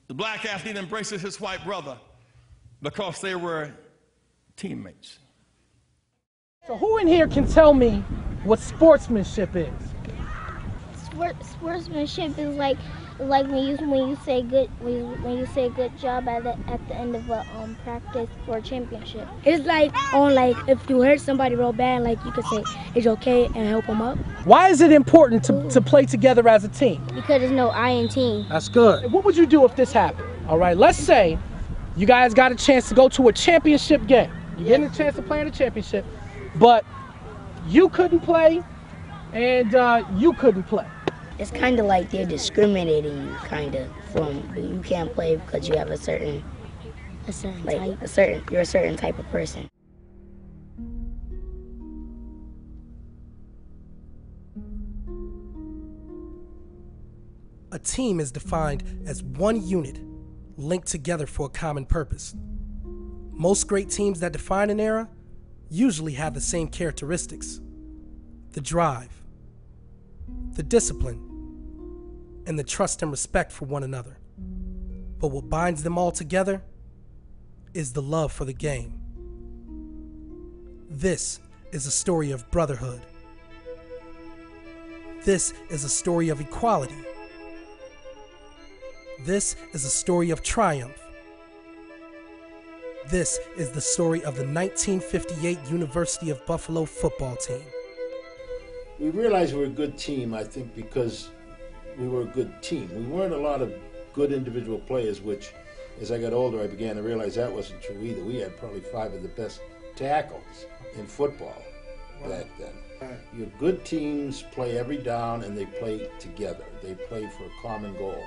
The black athlete embraces his white brother because they were teammates. So who in here can tell me what sportsmanship is? Sportsmanship is like when you say good job at the end of a practice for a championship. It's like if you hurt somebody real bad, like you could say it's okay and help them up. Why is it important to play together as a team? Because there's no I in team. That's good. What would you do if this happened? All right, let's say you guys got a chance to go to a championship game. You're getting a chance to play in a championship, but you couldn't play and you couldn't play. It's kind of like they're discriminating you, kind of, from you can't play because you have you're a certain type of person. A team is defined as one unit linked together for a common purpose. Most great teams that define an era usually have the same characteristics: the drive, the discipline, and the trust and respect for one another. But what binds them all together is the love for the game. This is a story of brotherhood. This is a story of equality. This is a story of triumph. This is the story of the 1958 University of Buffalo football team. We realized we were a good team, I think, because we were a good team. We weren't a lot of good individual players, which, as I got older, I began to realize that wasn't true either. We had probably 5 of the best tackles in football back then. Your good teams play every down, and they play together. They play for a common goal.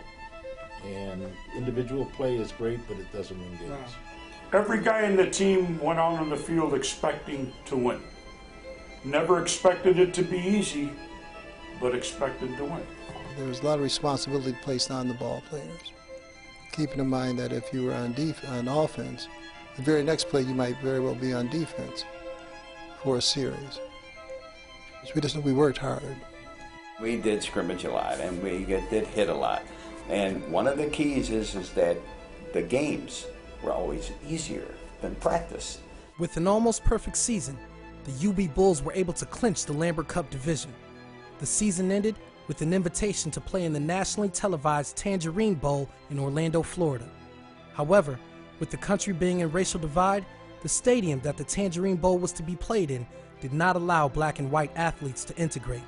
And individual play is great, but it doesn't win games. Every guy in the team went out on the field expecting to win. Never expected it to be easy, but expected to win. There was a lot of responsibility placed on the ball players. Keeping in mind that if you were on offense, the very next play you might very well be on defense for a series. We worked hard. We did scrimmage a lot, and we did hit a lot. And one of the keys is that the games were always easier than practice. With an almost perfect season, the UB Bulls were able to clinch the Lambert Cup division. The season ended with an invitation to play in the nationally televised Tangerine Bowl in Orlando, Florida. However, with the country being in racial divide, the stadium that the Tangerine Bowl was to be played in did not allow black and white athletes to integrate,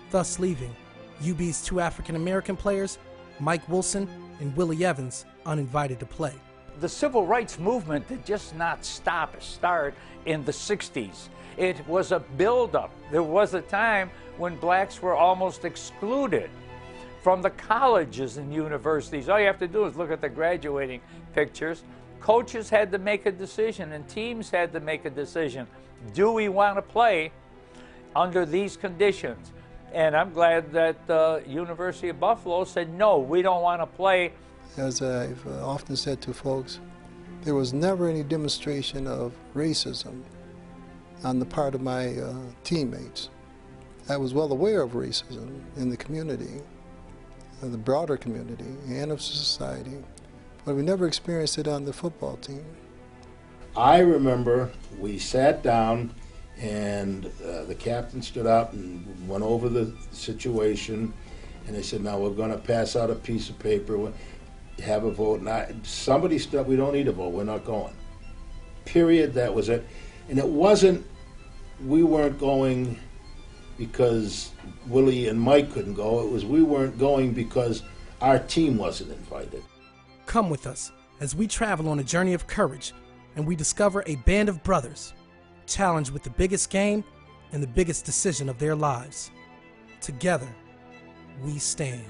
thus leaving UB's 2 African American players, Mike Wilson and Willie Evans, uninvited to play. The civil rights movement did just not start in the 60s. It was a buildup. There was a time when blacks were almost excluded from the colleges and universities. All you have to do is look at the graduating pictures. Coaches had to make a decision and teams had to make a decision. Do we want to play under these conditions? And I'm glad that the University of Buffalo said, no, we don't want to play. As I've often said to folks, there was never any demonstration of racism on the part of my teammates. I was well aware of racism in the community, in the broader community, and of society, but we never experienced it on the football team. I remember we sat down and the captain stood up and went over the situation, and they said, now we're going to pass out a piece of paper, have a vote. And somebody stood up, we don't need a vote, we're not going. Period, that was it. And it wasn't, we weren't going because Willie and Mike couldn't go, it was we weren't going because our team wasn't invited. Come with us as we travel on a journey of courage and we discover a band of brothers challenged with the biggest game and the biggest decision of their lives. Together, we stand.